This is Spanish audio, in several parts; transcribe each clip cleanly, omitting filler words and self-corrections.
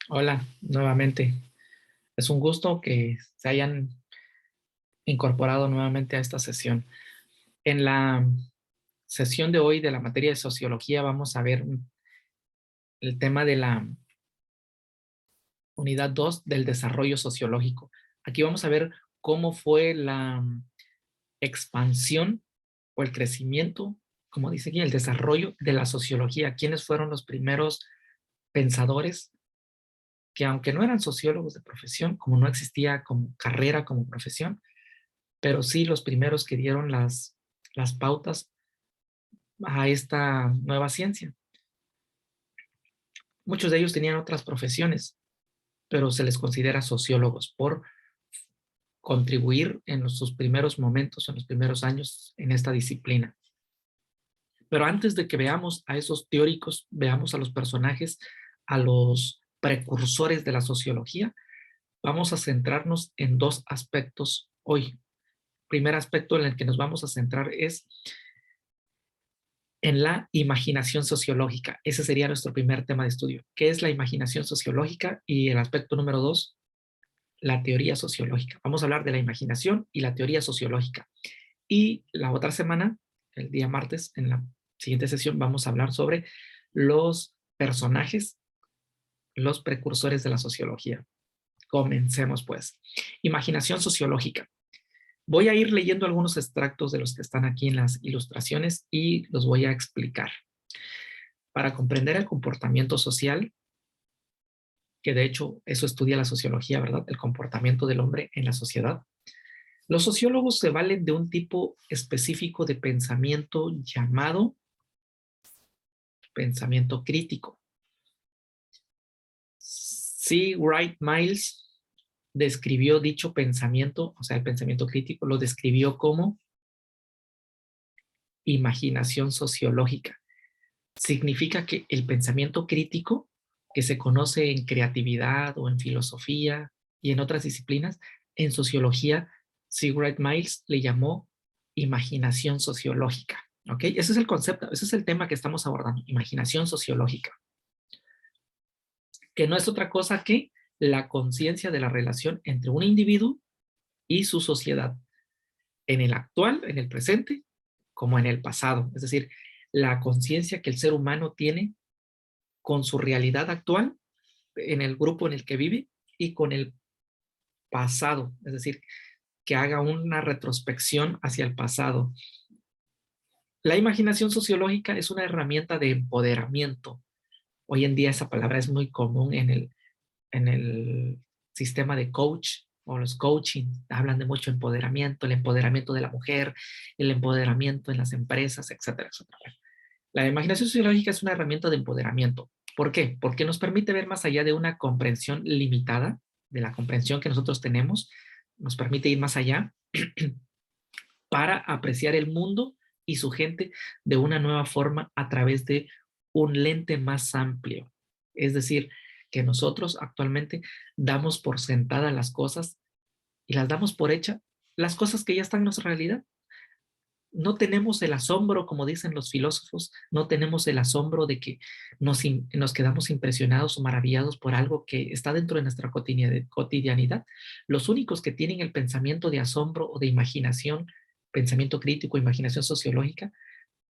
Hola, nuevamente. Es un gusto que se hayan incorporado nuevamente a esta sesión. En la sesión de hoy de la materia de sociología vamos a ver el tema de la unidad 2 del desarrollo sociológico. Aquí vamos a ver cómo fue la expansión o el crecimiento, como dice aquí, el desarrollo de la sociología. ¿Quiénes fueron los primeros pensadores que, aunque no eran sociólogos de profesión, como no existía como carrera, como profesión, pero sí los primeros que dieron las pautas a esta nueva ciencia? Muchos de ellos tenían otras profesiones, pero se les considera sociólogos por contribuir en sus primeros momentos, en los primeros años en esta disciplina. Pero antes de que veamos a esos teóricos, veamos a los personajes, a los precursores de la sociología, vamos a centrarnos en dos aspectos hoy. Primer aspecto en el que nos vamos a centrar es en la imaginación sociológica. Ese sería nuestro primer tema de estudio. ¿Qué es la imaginación sociológica? Y el aspecto número dos, la teoría sociológica. Vamos a hablar de la imaginación y la teoría sociológica. Y la otra semana, el día martes, en la siguiente sesión, vamos a hablar sobre los personajes, los precursores de la sociología. Comencemos pues. Imaginación sociológica. Voy a ir leyendo algunos extractos de los que están aquí en las ilustraciones y los voy a explicar. Para comprender el comportamiento social, que de hecho eso estudia la sociología, ¿verdad? El comportamiento del hombre en la sociedad. Los sociólogos se valen de un tipo específico de pensamiento llamado pensamiento crítico. C. Wright Miles describió dicho pensamiento, o sea, el pensamiento crítico, lo describió como imaginación sociológica. Significa que el pensamiento crítico, que se conoce en creatividad o en filosofía y en otras disciplinas, en sociología, Sigrid Miles le llamó imaginación sociológica. ¿Ok? Ese es el concepto, ese es el tema que estamos abordando, imaginación sociológica, que no es otra cosa que la conciencia de la relación entre un individuo y su sociedad, en el actual, en el presente, como en el pasado. Es decir, la conciencia que el ser humano tiene con su realidad actual, en el grupo en el que vive, y con el pasado, es decir, que haga una retrospección hacia el pasado. La imaginación sociológica es una herramienta de empoderamiento. Hoy en día esa palabra es muy común en el sistema de coach o los coaching. Hablan de mucho empoderamiento, el empoderamiento de la mujer, el empoderamiento en las empresas, etcétera, etcétera. La imaginación sociológica es una herramienta de empoderamiento. ¿Por qué? Porque nos permite ver más allá de una comprensión limitada, de la comprensión que nosotros tenemos, nos permite ir más allá para apreciar el mundo y su gente de una nueva forma a través de un lente más amplio. Es decir, que nosotros actualmente damos por sentada las cosas y las damos por hecha, las cosas que ya están en nuestra realidad. No tenemos el asombro, como dicen los filósofos, no tenemos el asombro de que nos quedamos impresionados o maravillados por algo que está dentro de nuestra cotidianidad. Los únicos que tienen el pensamiento de asombro o de imaginación, pensamiento crítico, imaginación sociológica,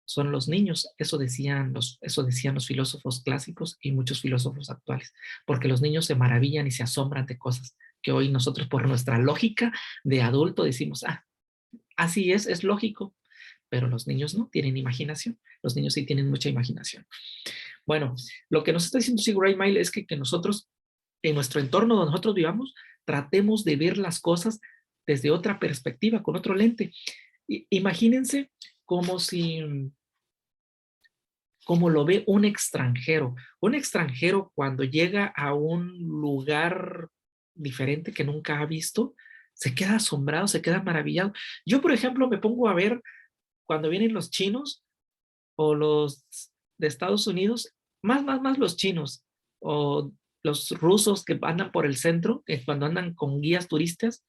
son los niños. Eso decían los filósofos clásicos y muchos filósofos actuales, porque los niños se maravillan y se asombran de cosas que hoy nosotros por nuestra lógica de adulto decimos, así es lógico, pero los niños no tienen imaginación. Los niños sí tienen mucha imaginación. Bueno, lo que nos está diciendo Sigrid Mail es que nosotros, en nuestro entorno donde nosotros vivamos, tratemos de ver las cosas desde otra perspectiva, con otro lente. Imagínense como si, como lo ve un extranjero. Un extranjero cuando llega a un lugar diferente que nunca ha visto, se queda asombrado, se queda maravillado. Yo, por ejemplo, me pongo a ver cuando vienen los chinos o los de Estados Unidos, más los chinos o los rusos que andan por el centro, cuando andan con guías turistas,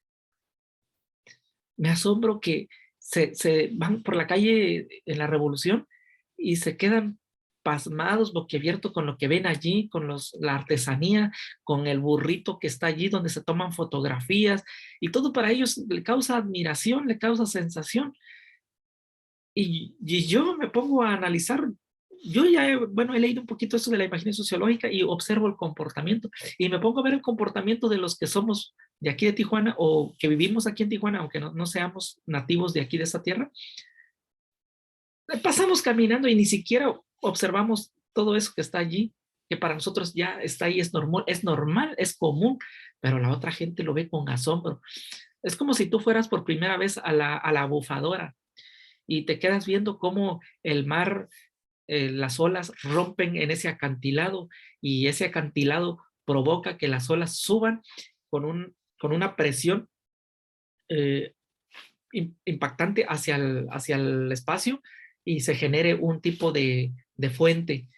me asombro que se van por la calle en la Revolución y se quedan pasmados, boquiabiertos con lo que ven allí, con la artesanía, con el burrito que está allí donde se toman fotografías, y todo para ellos le causa admiración, le causa sensación. Y yo me pongo a analizar, yo ya bueno, he leído un poquito eso de la imaginación sociológica y observo el comportamiento, y me pongo a ver el comportamiento de los que somos de aquí de Tijuana o que vivimos aquí en Tijuana, aunque no seamos nativos de aquí de esta tierra. Pasamos caminando y ni siquiera observamos todo eso que está allí, que para nosotros ya está ahí, es normal, es común, pero la otra gente lo ve con asombro. Es como si tú fueras por primera vez a la bufadora y te quedas viendo cómo el mar, las olas rompen en ese acantilado, y ese acantilado provoca que las olas suban con una presión eh, impactante hacia el espacio, y se genere un tipo de fuente.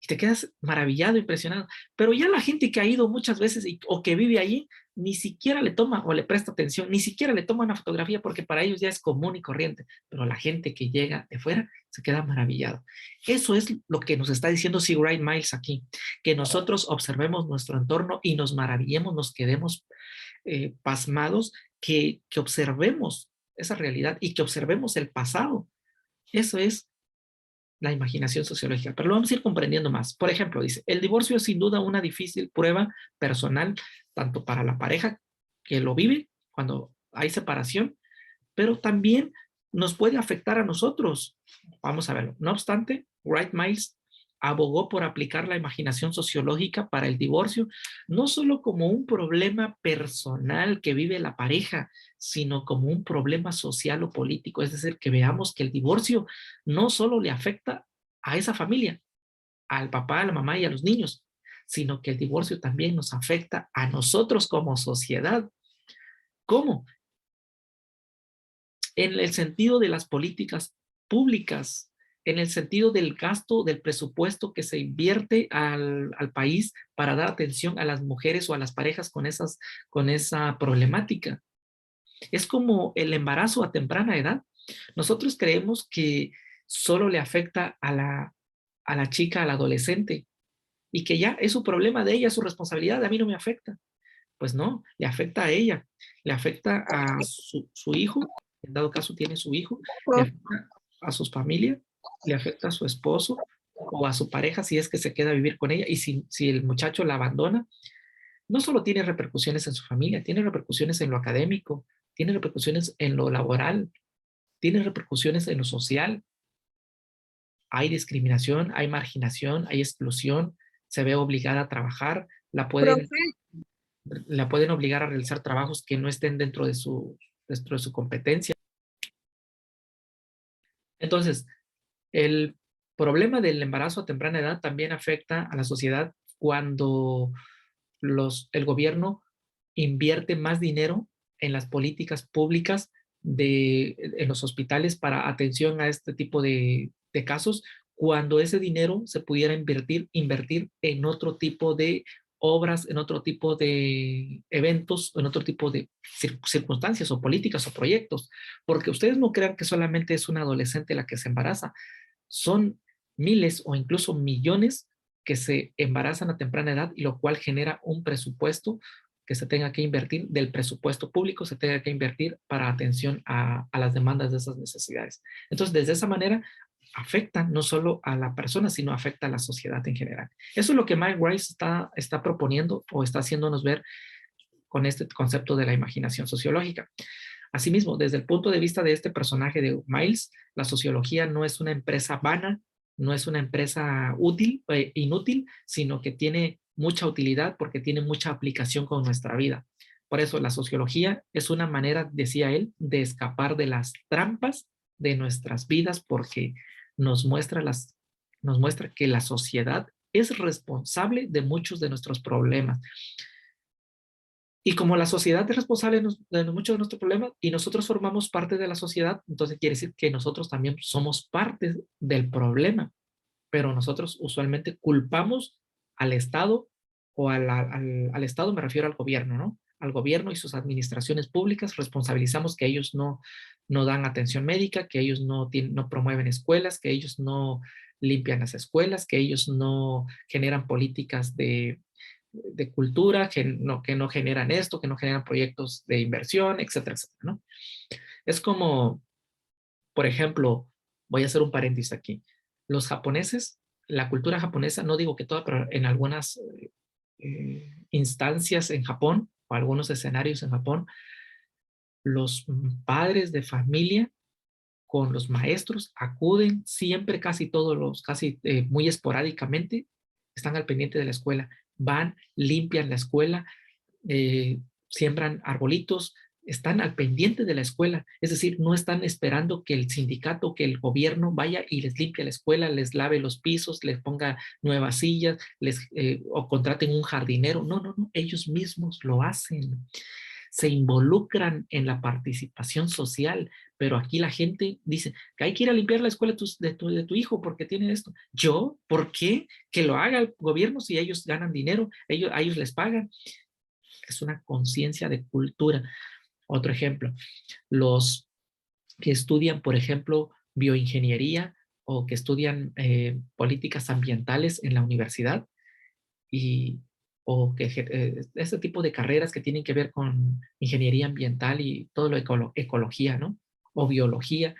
Y te quedas maravillado, impresionado. Pero ya la gente que ha ido muchas veces o que vive allí, ni siquiera le toma o le presta atención, ni siquiera le toma una fotografía, porque para ellos ya es común y corriente. Pero la gente que llega de fuera se queda maravillado. Eso es lo que nos está diciendo C. Wright Miles aquí, que nosotros observemos nuestro entorno y nos maravillemos, nos quedemos pasmados, que observemos esa realidad y que observemos el pasado. Eso es la imaginación sociológica, pero lo vamos a ir comprendiendo más. Por ejemplo, dice, el divorcio es sin duda una difícil prueba personal, tanto para la pareja que lo vive cuando hay separación, pero también nos puede afectar a nosotros. Vamos a verlo. No obstante, Wright Miles abogó por aplicar la imaginación sociológica para el divorcio, no solo como un problema personal que vive la pareja, sino como un problema social o político. Es decir, que veamos que el divorcio no solo le afecta a esa familia, al papá, a la mamá y a los niños, sino que el divorcio también nos afecta a nosotros como sociedad. ¿Cómo? En el sentido de las políticas públicas, en el sentido del gasto, del presupuesto que se invierte al país para dar atención a las mujeres o a las parejas con esa problemática. Es como el embarazo a temprana edad. Nosotros creemos que solo le afecta a la chica, al adolescente, y que ya es su problema de ella, su responsabilidad, a mí no me afecta. Pues no, le afecta a ella, le afecta a su hijo, en dado caso tiene su hijo, le afecta a su familia, le afecta a su esposo o a su pareja si es que se queda a vivir con ella, y si el muchacho la abandona, no solo tiene repercusiones en su familia, tiene repercusiones en lo académico, tiene repercusiones en lo laboral, tiene repercusiones en lo social. Hay discriminación, hay marginación, hay exclusión, se ve obligada a trabajar, Profe, la pueden obligar a realizar trabajos que no estén dentro de su competencia. Entonces, el problema del embarazo a temprana edad también afecta a la sociedad cuando el gobierno invierte más dinero en las políticas públicas en los hospitales para atención a este tipo de casos, cuando ese dinero se pudiera invertir en otro tipo de obras, en otro tipo de eventos, en otro tipo de circunstancias o políticas o proyectos, porque ustedes no crean que solamente es una adolescente la que se embaraza, son miles o incluso millones que se embarazan a temprana edad, y lo cual genera un presupuesto que se tenga que invertir, del presupuesto público se tenga que invertir para atención a las demandas de esas necesidades. Entonces, desde esa manera, afecta no solo a la persona, sino afecta a la sociedad en general. Eso es lo que Mike Rice está proponiendo o está haciéndonos ver con este concepto de la imaginación sociológica. Asimismo, desde el punto de vista de este personaje de Miles, la sociología no es una empresa vana, no es una empresa inútil, sino que tiene mucha utilidad porque tiene mucha aplicación con nuestra vida. Por eso la sociología es una manera, decía él, de escapar de las trampas de nuestras vidas, porque nos muestra que la sociedad es responsable de muchos de nuestros problemas. Y como la sociedad es responsable de muchos de nuestros problemas y nosotros formamos parte de la sociedad, entonces quiere decir que nosotros también somos parte del problema, pero nosotros usualmente culpamos al Estado, o al Estado me refiero al gobierno, ¿no? al gobierno y sus administraciones públicas, responsabilizamos que ellos no dan atención médica, que ellos no promueven escuelas, que ellos no limpian las escuelas, que ellos no generan políticas de cultura, que no generan esto, que no generan proyectos de inversión, etcétera, etcétera, ¿no? Es como, por ejemplo, voy a hacer un paréntesis aquí. Los japoneses, la cultura japonesa, no digo que toda, pero en algunas instancias en Japón o algunos escenarios en Japón, los padres de familia con los maestros acuden siempre, casi muy esporádicamente, están al pendiente de la escuela, van, limpian la escuela, siembran arbolitos, están al pendiente de la escuela, es decir, no están esperando que el sindicato, que el gobierno vaya y les limpie la escuela, les lave los pisos, les ponga nuevas sillas, o contraten un jardinero. No, no, no, ellos mismos lo hacen. Se involucran en la participación social, pero aquí la gente dice que hay que ir a limpiar la escuela de tu hijo porque tiene esto. ¿Yo? ¿Por qué? Que lo haga el gobierno si ellos ganan dinero, a ellos les pagan. Es una conciencia de cultura. Otro ejemplo, los que estudian, por ejemplo, bioingeniería o que estudian políticas ambientales en la universidad y, o que este tipo de carreras que tienen que ver con ingeniería ambiental y todo lo ecología, ¿no? O biología.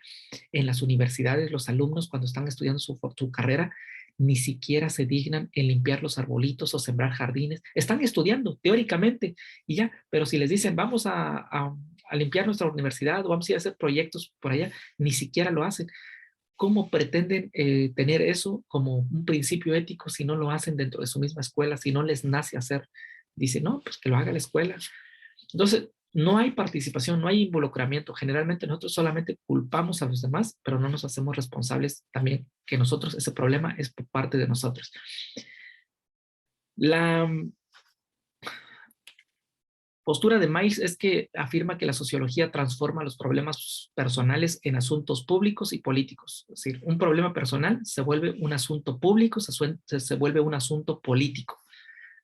En las universidades, los alumnos cuando están estudiando su carrera, ni siquiera se dignan en limpiar los arbolitos o sembrar jardines. Están estudiando teóricamente y ya, pero si les dicen vamos a limpiar nuestra universidad o vamos a ir a hacer proyectos por allá, ni siquiera lo hacen. ¿Cómo pretenden tener eso como un principio ético si no lo hacen dentro de su misma escuela, si no les nace hacer? Dice, no, pues que lo haga la escuela. Entonces, no hay participación, no hay involucramiento. Generalmente nosotros solamente culpamos a los demás, pero no nos hacemos responsables también que nosotros, ese problema es por parte de nosotros. La postura de Miles es que afirma que la sociología transforma los problemas personales en asuntos públicos y políticos. Es decir, un problema personal se vuelve un asunto público, se vuelve un asunto político.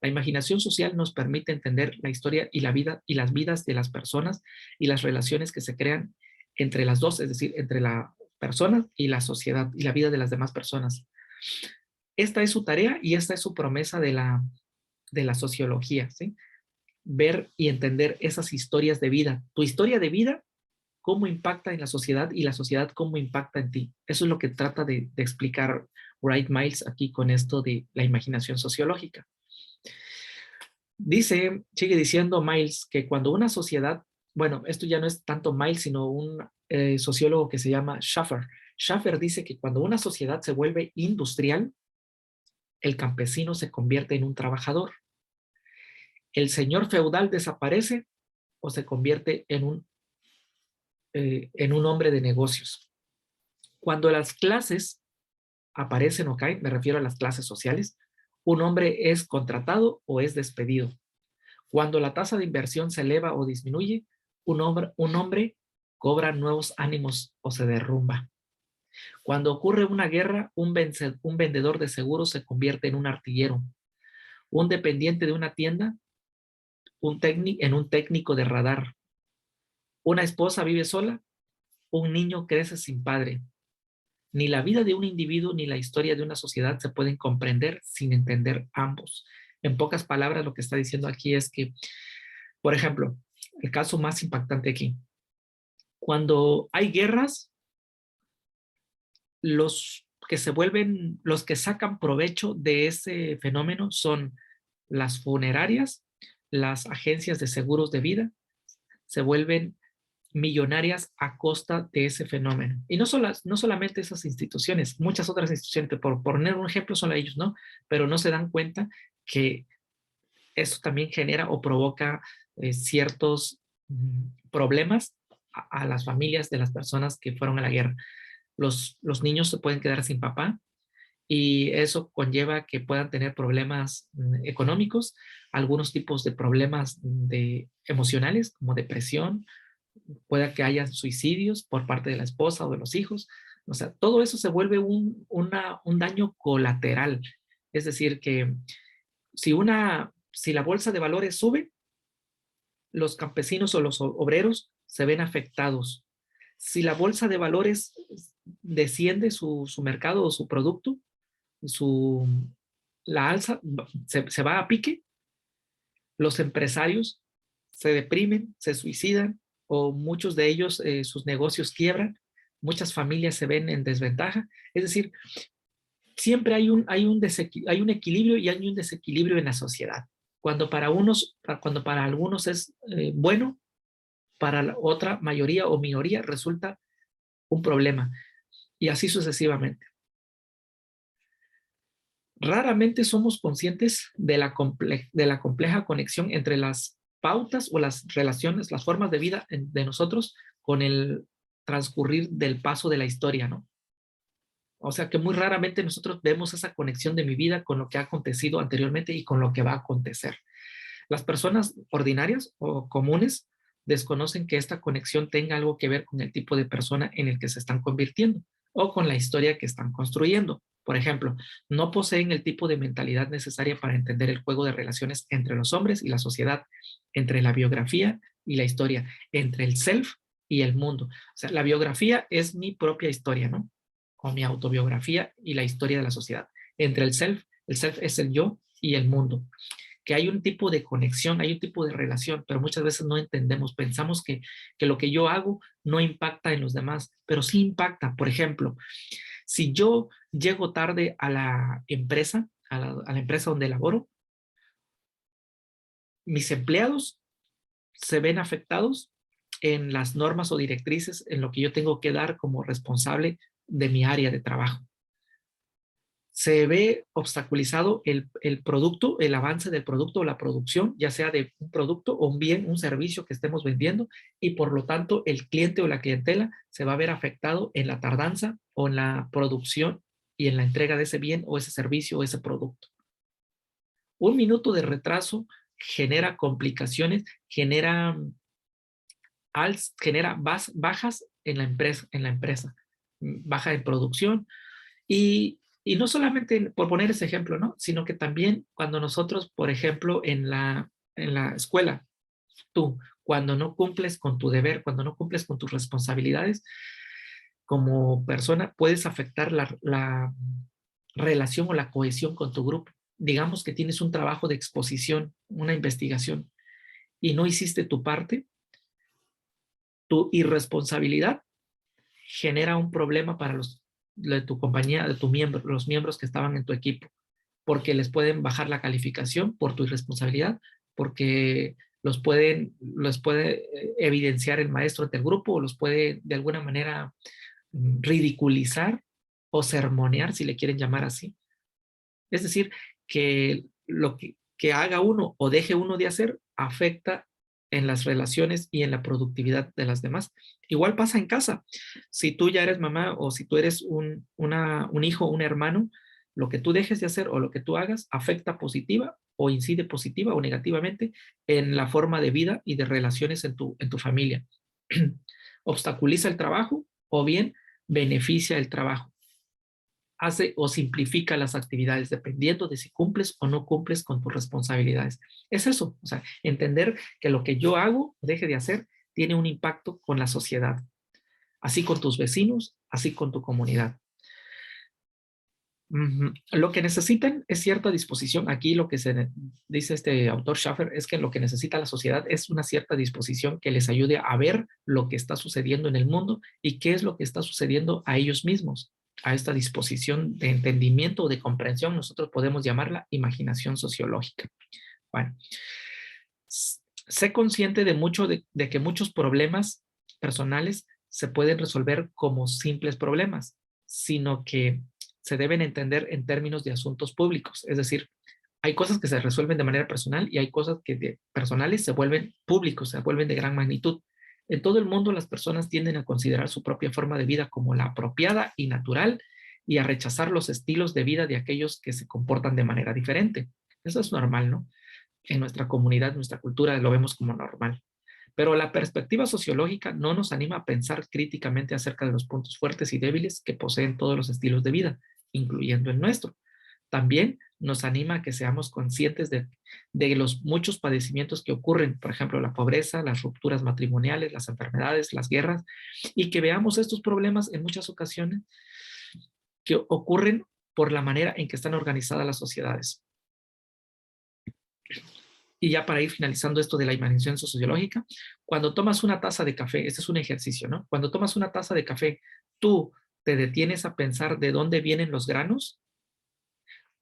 La imaginación social nos permite entender la historia y la vida y las vidas de las personas y las relaciones que se crean entre las dos, es decir, entre la persona y la sociedad y la vida de las demás personas. Esta es su tarea y esta es su promesa de la sociología, ¿sí? Ver y entender esas historias de vida. Tu historia de vida, cómo impacta en la sociedad y la sociedad cómo impacta en ti. Eso es lo que trata de explicar Wright Miles aquí con esto de la imaginación sociológica. Sigue diciendo Miles que cuando una sociedad, bueno, esto ya no es tanto Miles, sino un sociólogo que se llama Schaffer. Schaffer dice que cuando una sociedad se vuelve industrial, el campesino se convierte en un trabajador. El señor feudal desaparece o se convierte en un hombre de negocios. Cuando las clases aparecen o caen, me refiero a las clases sociales, un hombre es contratado o es despedido. Cuando la tasa de inversión se eleva o disminuye, un hombre cobra nuevos ánimos o se derrumba. Cuando ocurre una guerra, un vendedor de seguros se convierte en un artillero. Un dependiente de una tienda en un técnico de radar. Una esposa vive sola, un niño crece sin padre. Ni la vida de un individuo ni la historia de una sociedad se pueden comprender sin entender ambos. En pocas palabras, lo que está diciendo aquí es que, por ejemplo, el caso más impactante aquí, cuando hay guerras, los que sacan provecho de ese fenómeno son las funerarias, las agencias de seguros de vida, se vuelven millonarias a costa de ese fenómeno. Y no solamente esas instituciones, muchas otras instituciones, por poner un ejemplo, son ellos, ¿no? Pero no se dan cuenta que eso también genera o provoca ciertos problemas a las familias de las personas que fueron a la guerra. Los niños se pueden quedar sin papá y eso conlleva que puedan tener problemas económicos, algunos tipos de problemas emocionales como depresión, pueda que haya suicidios por parte de la esposa o de los hijos. O sea, todo eso se vuelve un daño colateral. Es decir, que si la bolsa de valores sube, los campesinos o los obreros se ven afectados. Si la bolsa de valores desciende su mercado o su producto, su, la alza se va a pique, los empresarios se deprimen, se suicidan o muchos de ellos sus negocios quiebran, muchas familias se ven en desventaja. Es decir, siempre hay un equilibrio y hay un desequilibrio en la sociedad. Cuando cuando para algunos es bueno, para la otra mayoría o minoría resulta un problema. Y así sucesivamente. Raramente somos conscientes de la compleja conexión entre las pautas o las relaciones, las formas de vida de nosotros con el transcurrir del paso de la historia, ¿no? O sea que muy raramente nosotros vemos esa conexión de mi vida con lo que ha acontecido anteriormente y con lo que va a acontecer. Las personas ordinarias o comunes desconocen que esta conexión tenga algo que ver con el tipo de persona en el que se están convirtiendo o con la historia que están construyendo. Por ejemplo, no poseen el tipo de mentalidad necesaria para entender el juego de relaciones entre los hombres y la sociedad, entre la biografía y la historia, entre el self y el mundo. O sea, la biografía es mi propia historia, ¿no? O mi autobiografía y la historia de la sociedad. Entre el self es el yo y el mundo, que hay un tipo de conexión, hay un tipo de relación, pero muchas veces no entendemos, pensamos que lo que yo hago no impacta en los demás, pero sí impacta. Por ejemplo, si yo llego tarde a la empresa, a la empresa donde laboro, mis empleados se ven afectados en las normas o directrices en lo que yo tengo que dar como responsable de mi área de trabajo. Se ve obstaculizado el producto, el avance del producto o la producción, ya sea de un producto o un bien, un servicio que estemos vendiendo, y por lo tanto el cliente o la clientela se va a ver afectado en la tardanza o en la producción y en la entrega de ese bien o ese servicio o ese producto. Un minuto de retraso genera complicaciones, genera bajas en la empresa, baja en producción. Y no solamente por poner ese ejemplo, ¿no? Sino que también cuando nosotros, por ejemplo, en la escuela, tú, cuando no cumples con tu deber, cuando no cumples con tus responsabilidades, como persona, puedes afectar la relación o la cohesión con tu grupo. Digamos que tienes un trabajo de exposición, una investigación, y no hiciste tu parte, tu irresponsabilidad genera un problema para de tu compañía, de tu miembro, los miembros que estaban en tu equipo, porque les pueden bajar la calificación por tu irresponsabilidad, porque los puede evidenciar el maestro ante el grupo o los puede de alguna manera ridiculizar o sermonear, si le quieren llamar así. Es decir, que lo que haga uno o deje uno de hacer afecta en las relaciones y en la productividad de las demás. Igual pasa en casa. Si tú ya eres mamá o si tú eres un hijo, un hermano, lo que tú dejes de hacer o lo que tú hagas afecta positiva o incide positiva o negativamente en la forma de vida y de relaciones en tu familia. Obstaculiza el trabajo o bien beneficia el trabajo. Hace o simplifica las actividades dependiendo de si cumples o no cumples con tus responsabilidades. Es eso, o sea, entender que lo que yo hago o deje de hacer tiene un impacto con la sociedad, así con tus vecinos, así con tu comunidad. Lo que necesitan es cierta disposición. Aquí lo que se dice este autor Schaffer es que lo que necesita la sociedad es una cierta disposición que les ayude a ver lo que está sucediendo en el mundo y qué es lo que está sucediendo a ellos mismos. A esta disposición de entendimiento o de comprensión, nosotros podemos llamarla imaginación sociológica. Bueno, sé consciente de que muchos problemas personales se pueden resolver como simples problemas, sino que se deben entender en términos de asuntos públicos. Es decir, hay cosas que se resuelven de manera personal y hay cosas que de personales se vuelven públicos, se vuelven de gran magnitud. En todo el mundo las personas tienden a considerar su propia forma de vida como la apropiada y natural y a rechazar los estilos de vida de aquellos que se comportan de manera diferente. Eso es normal, ¿no? En nuestra comunidad, nuestra cultura lo vemos como normal. Pero la perspectiva sociológica no nos anima a pensar críticamente acerca de los puntos fuertes y débiles que poseen todos los estilos de vida, incluyendo el nuestro. También nos anima a que seamos conscientes de los muchos padecimientos que ocurren, por ejemplo, la pobreza, las rupturas matrimoniales, las enfermedades, las guerras, y que veamos estos problemas en muchas ocasiones que ocurren por la manera en que están organizadas las sociedades. Y ya para ir finalizando esto de la imaginación sociológica, cuando tomas una taza de café, este es un ejercicio, ¿no? Cuando tomas una taza de café, ¿tú te detienes a pensar de dónde vienen los granos?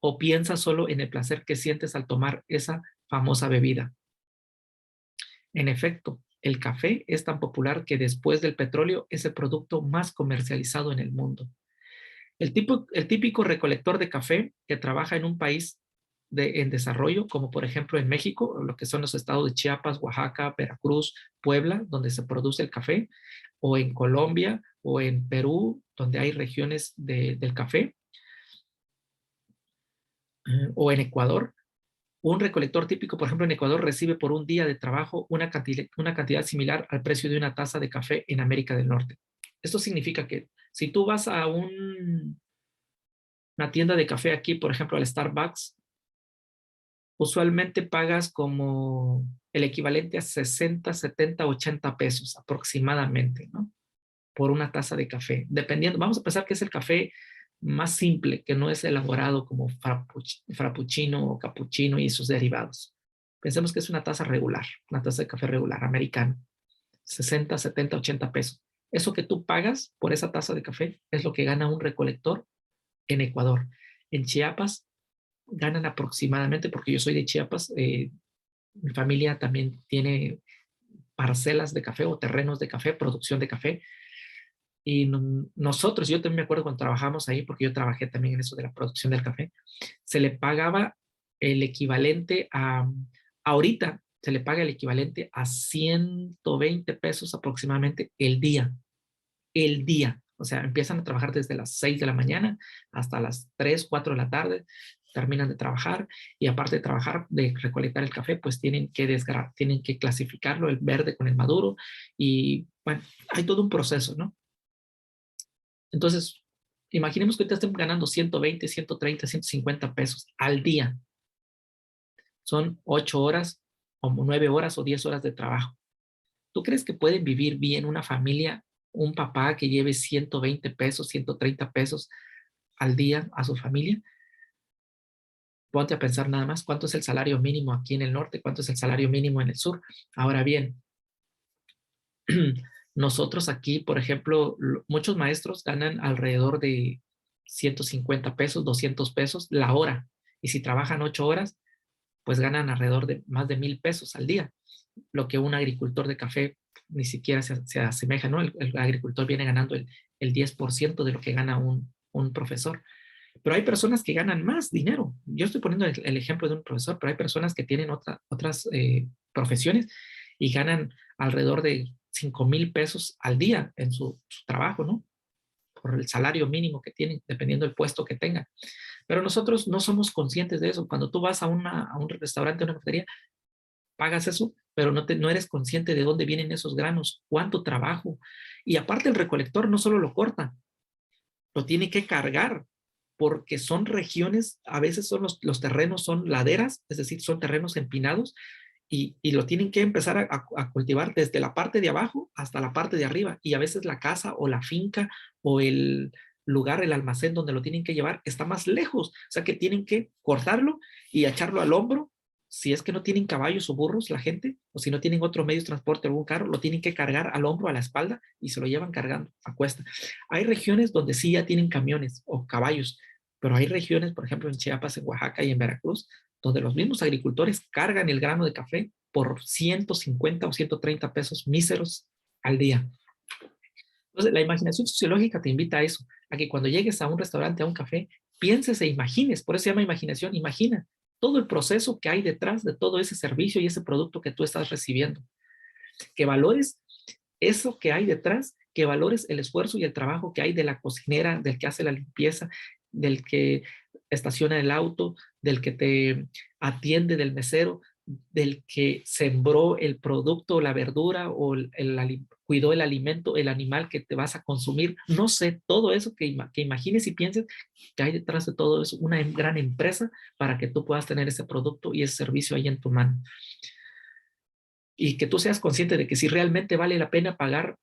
¿O piensas solo en el placer que sientes al tomar esa famosa bebida? En efecto, el café es tan popular que después del petróleo es el producto más comercializado en el mundo. El típico recolector de café que trabaja en un país en desarrollo, como por ejemplo en México, lo que son los estados de Chiapas, Oaxaca, Veracruz, Puebla, donde se produce el café, o en Colombia, o en Perú, donde hay regiones del café, o en Ecuador. Un recolector típico, por ejemplo, en Ecuador, recibe por un día de trabajo una cantidad similar al precio de una taza de café en América del Norte. Esto significa que si tú vas a una tienda de café aquí, por ejemplo, al Starbucks, usualmente pagas como el equivalente a 60, 70, 80 pesos aproximadamente, ¿no? Por una taza de café. Dependiendo, vamos a pensar que es el café más simple, que no es elaborado como frappuccino o cappuccino y sus derivados. Pensemos que es una taza regular, una taza de café regular, americano, 60, 70, 80 pesos. Eso que tú pagas por esa taza de café es lo que gana un recolector en Ecuador. En Chiapas ganan aproximadamente, porque yo soy de Chiapas, mi familia también tiene parcelas de café o terrenos de café, producción de café, y nosotros, yo también me acuerdo cuando trabajamos ahí, porque yo trabajé también en eso de la producción del café, se le pagaba el equivalente ahorita se le paga el equivalente a 120 pesos aproximadamente el día. O sea, empiezan a trabajar desde las 6 de la mañana hasta las 3, 4 de la tarde, terminan de trabajar y aparte de trabajar, de recolectar el café, pues tienen que clasificarlo, el verde con el maduro y bueno, hay todo un proceso, ¿no? Entonces, imaginemos que te estén ganando 120, 130, 150 pesos al día. Son 8 horas o 9 horas o 10 horas de trabajo. ¿Tú crees que pueden vivir bien una familia, un papá que lleve 120 pesos, 130 pesos al día a su familia? Ponte a pensar nada más cuánto es el salario mínimo aquí en el norte, cuánto es el salario mínimo en el sur. Ahora bien, nosotros aquí, por ejemplo, muchos maestros ganan alrededor de 150 pesos, 200 pesos la hora. Y si trabajan 8 horas, pues ganan alrededor de más de 1,000 pesos al día. Lo que un agricultor de café ni siquiera se asemeja, ¿no? El agricultor viene ganando el 10% de lo que gana un profesor. Pero hay personas que ganan más dinero. Yo estoy poniendo el ejemplo de un profesor, pero hay personas que tienen otras profesiones y ganan alrededor de 5,000 pesos al día en su trabajo, ¿no? Por el salario mínimo que tienen, dependiendo del puesto que tengan. Pero nosotros no somos conscientes de eso. Cuando tú vas a un restaurante, a una cafetería, pagas eso, pero no eres consciente de dónde vienen esos granos, cuánto trabajo. Y aparte el recolector no solo lo corta, lo tiene que cargar, porque son regiones, a veces los terrenos son laderas, es decir, son terrenos empinados, y lo tienen que empezar a cultivar desde la parte de abajo hasta la parte de arriba. Y a veces la casa o la finca o el lugar, el almacén donde lo tienen que llevar está más lejos. O sea que tienen que cortarlo y echarlo al hombro. Si es que no tienen caballos o burros la gente, o si no tienen otro medio de transporte, algún carro, lo tienen que cargar al hombro, a la espalda y se lo llevan cargando a cuesta. Hay regiones donde sí ya tienen camiones o caballos, pero hay regiones, por ejemplo, en Chiapas, en Oaxaca y en Veracruz, donde los mismos agricultores cargan el grano de café por 150 o 130 pesos míseros al día. Entonces, la imaginación sociológica te invita a eso, a que cuando llegues a un restaurante, a un café, pienses e imagines, por eso se llama imaginación, imagina todo el proceso que hay detrás de todo ese servicio y ese producto que tú estás recibiendo. Que valores eso que hay detrás, que valores el esfuerzo y el trabajo que hay de la cocinera, del que hace la limpieza, del que estaciona el auto, del que te atiende, del mesero, del que sembró el producto, la verdura o cuidó el alimento, el animal que te vas a consumir. No sé, todo eso que imagines y pienses que hay detrás de todo eso una gran empresa para que tú puedas tener ese producto y ese servicio ahí en tu mano. Y que tú seas consciente de que si realmente vale la pena pagar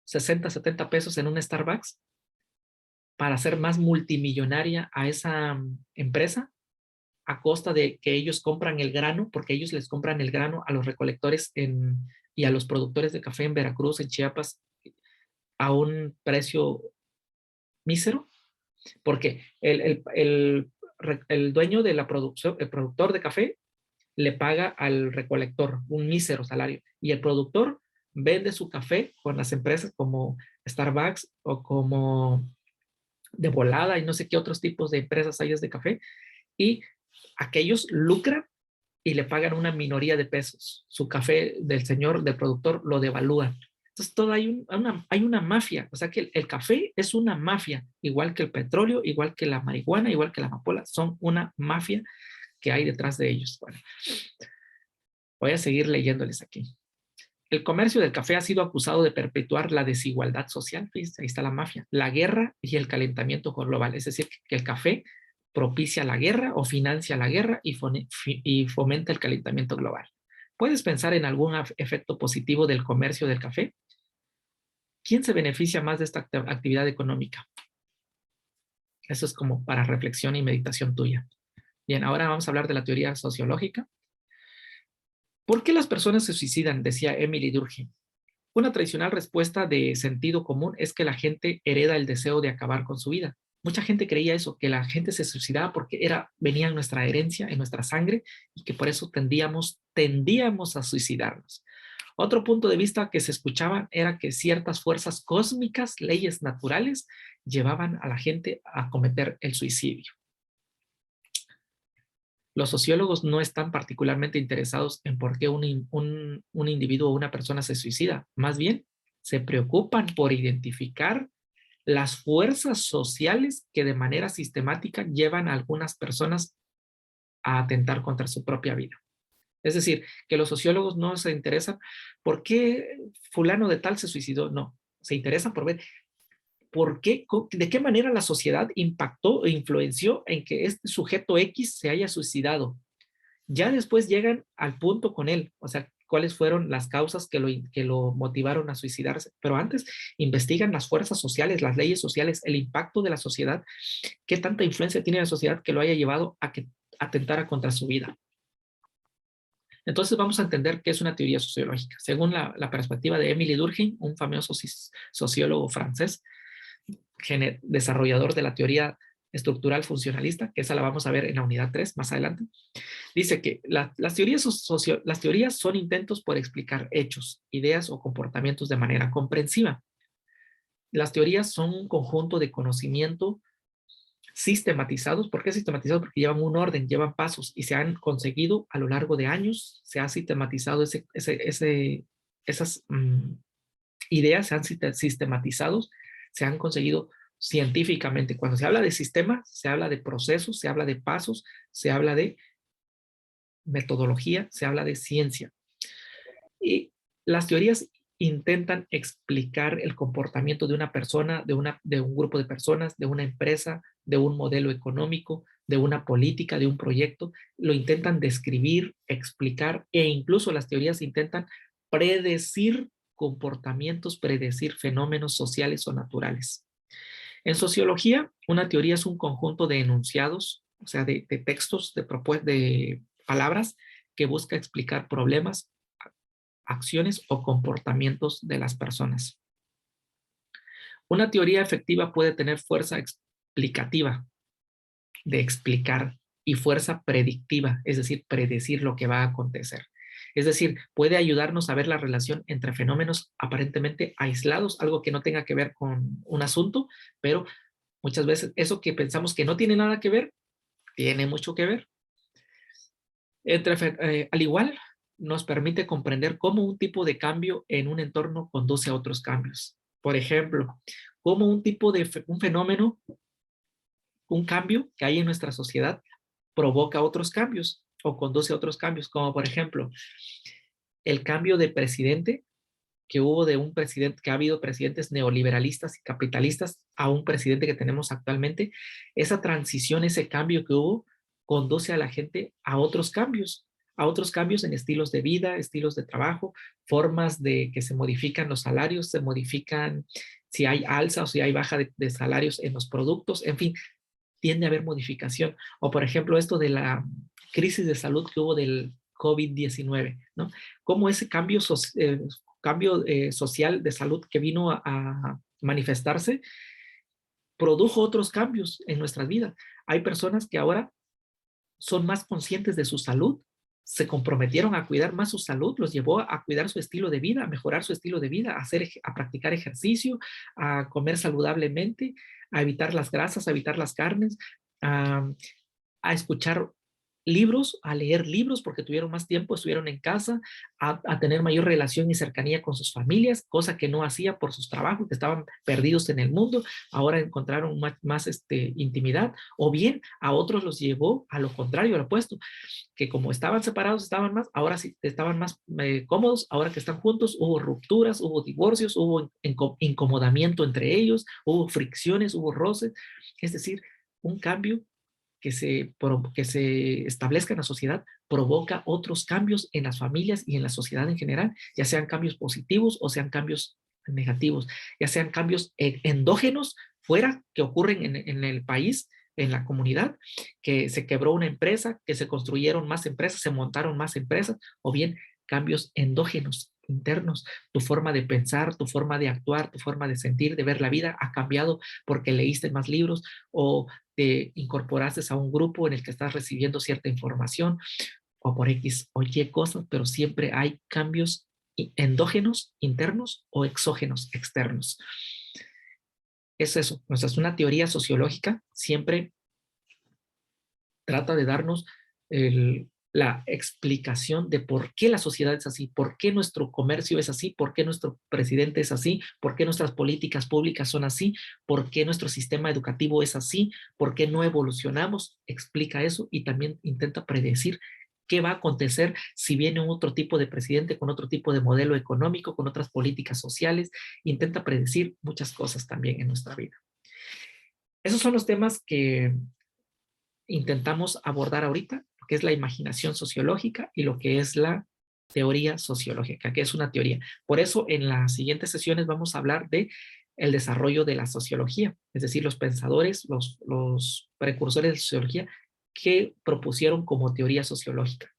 60, 70 pesos en un Starbucks para hacer más multimillonaria a esa empresa, a costa de que ellos compran el grano, porque ellos les compran el grano a los recolectores y a los productores de café en Veracruz, en Chiapas, a un precio mísero, porque el dueño de la producción, el productor de café, le paga al recolector un mísero salario y el productor vende su café con las empresas como Starbucks o como De Volada y no sé qué otros tipos de empresas hay de café, y aquellos lucran y le pagan una minoría de pesos. Su café del señor, del productor, lo devalúan. Entonces, todo hay una mafia. O sea que el café es una mafia, igual que el petróleo, igual que la marihuana, igual que la amapola. Son una mafia que hay detrás de ellos. Bueno, voy a seguir leyéndoles aquí. El comercio del café ha sido acusado de perpetuar la desigualdad social. Fíjense, ahí está la mafia, la guerra y el calentamiento global. Es decir, que el café propicia la guerra o financia la guerra y fomenta el calentamiento global. ¿Puedes pensar en algún efecto positivo del comercio del café? ¿Quién se beneficia más de esta actividad económica? Eso es como para reflexión y meditación tuya. Bien, ahora vamos a hablar de la teoría sociológica. ¿Por qué las personas se suicidan? Decía Emily Durkheim. Una tradicional respuesta de sentido común es que la gente hereda el deseo de acabar con su vida. Mucha gente creía eso, que la gente se suicidaba porque venía en nuestra herencia, en nuestra sangre, y que por eso tendíamos a suicidarnos. Otro punto de vista que se escuchaba era que ciertas fuerzas cósmicas, leyes naturales, llevaban a la gente a cometer el suicidio. Los sociólogos no están particularmente interesados en por qué un individuo o una persona se suicida. Más bien, se preocupan por identificar las fuerzas sociales que de manera sistemática llevan a algunas personas a atentar contra su propia vida. Es decir, que los sociólogos no se interesan por qué fulano de tal se suicidó. No, se interesan por ver por qué, de qué manera la sociedad impactó e influenció en que este sujeto X se haya suicidado. Ya después llegan al punto con él, o sea, cuáles fueron las causas que lo motivaron a suicidarse. Pero antes investigan las fuerzas sociales, las leyes sociales, el impacto de la sociedad, qué tanta influencia tiene la sociedad que lo haya llevado a que atentara contra su vida. Entonces vamos a entender qué es una teoría sociológica. Según la perspectiva de Émile Durkheim, un famoso sociólogo francés, desarrollador de la teoría estructural funcionalista, que esa la vamos a ver en la unidad 3 más adelante, dice que las teorías son intentos por explicar hechos, ideas o comportamientos de manera comprensiva. Las teorías son un conjunto de conocimiento sistematizados. ¿Por qué sistematizados? Porque llevan un orden, llevan pasos y se han conseguido a lo largo de años, se ha sistematizado esas ideas, se han sistematizado, se han conseguido científicamente. Cuando se habla de sistema, se habla de procesos, se habla de pasos, se habla de metodología, se habla de ciencia. Y las teorías intentan explicar el comportamiento de una persona, de un grupo de personas, de una empresa, de un modelo económico, de una política, de un proyecto. Lo intentan describir, explicar e incluso las teorías intentan predecir comportamientos, predecir fenómenos sociales o naturales. En sociología, una teoría es un conjunto de enunciados, o sea, de textos, de palabras que busca explicar problemas, acciones o comportamientos de las personas. Una teoría efectiva puede tener fuerza explicativa, de explicar, y fuerza predictiva, es decir, predecir lo que va a acontecer. Es decir, puede ayudarnos a ver la relación entre fenómenos aparentemente aislados, algo que no tenga que ver con un asunto, pero muchas veces eso que pensamos que no tiene nada que ver, tiene mucho que ver. Al igual, nos permite comprender cómo un tipo de cambio en un entorno conduce a otros cambios. Por ejemplo, cómo un fenómeno, un cambio que hay en nuestra sociedad provoca otros cambios. o conduce a otros cambios, como por ejemplo, el cambio de presidente que hubo de un presidente, que ha habido presidentes neoliberalistas y capitalistas a un presidente que tenemos actualmente. Esa transición, ese cambio que hubo, conduce a la gente a otros cambios en estilos de vida, estilos de trabajo, formas de que se modifican los salarios, se modifican si hay alza o si hay baja de salarios en los productos, en fin, tiende a haber modificación. O por ejemplo, esto de la crisis de salud que hubo del COVID-19, ¿no? Cómo ese cambio social de salud que vino a manifestarse produjo otros cambios en nuestra vida. Hay personas que ahora son más conscientes de su salud, se comprometieron a cuidar más su salud, los llevó a cuidar su estilo de vida, a mejorar su estilo de vida, a practicar ejercicio, a comer saludablemente, a evitar las grasas, a evitar las carnes, a, a escuchar libros, a leer libros porque tuvieron más tiempo, estuvieron en casa, a tener mayor relación y cercanía con sus familias, cosa que no hacía por sus trabajos, que estaban perdidos en el mundo, ahora encontraron más intimidad, o bien a otros los llevó a lo contrario, al opuesto, que como estaban separados, estaban más, ahora sí estaban más cómodos, ahora que están juntos, hubo rupturas, hubo divorcios, hubo incomodamiento entre ellos, hubo fricciones, hubo roces, es decir, un cambio que se establezca en la sociedad provoca otros cambios en las familias y en la sociedad en general, ya sean cambios positivos o sean cambios negativos, ya sean cambios endógenos fuera que ocurren en el país, en la comunidad, que se quebró una empresa, que se construyeron más empresas, se montaron más empresas, o bien cambios endógenos, internos. Tu forma de pensar, tu forma de actuar, tu forma de sentir, de ver la vida ha cambiado porque leíste más libros o te incorporaste a un grupo en el que estás recibiendo cierta información o por X o Y cosas, pero siempre hay cambios endógenos, internos o exógenos, externos. Es eso, o sea, es una teoría sociológica, siempre trata de darnos la explicación de por qué la sociedad es así, por qué nuestro comercio es así, por qué nuestro presidente es así, por qué nuestras políticas públicas son así, por qué nuestro sistema educativo es así, por qué no evolucionamos, explica eso y también intenta predecir qué va a acontecer si viene otro tipo de presidente con otro tipo de modelo económico, con otras políticas sociales, intenta predecir muchas cosas también en nuestra vida. Esos son los temas que intentamos abordar ahorita, lo que es la imaginación sociológica y lo que es la teoría sociológica, que es una teoría. Por eso en las siguientes sesiones vamos a hablar de el desarrollo de la sociología, es decir, los pensadores, los precursores de sociología que propusieron como teoría sociológica.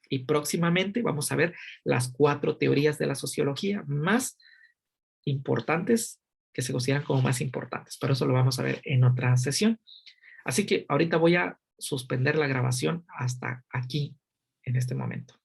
Y próximamente vamos a ver las 4 teorías de la sociología más importantes, que se consideran como más importantes, pero eso lo vamos a ver en otra sesión. Así que ahorita voy a suspender la grabación hasta aquí, en este momento.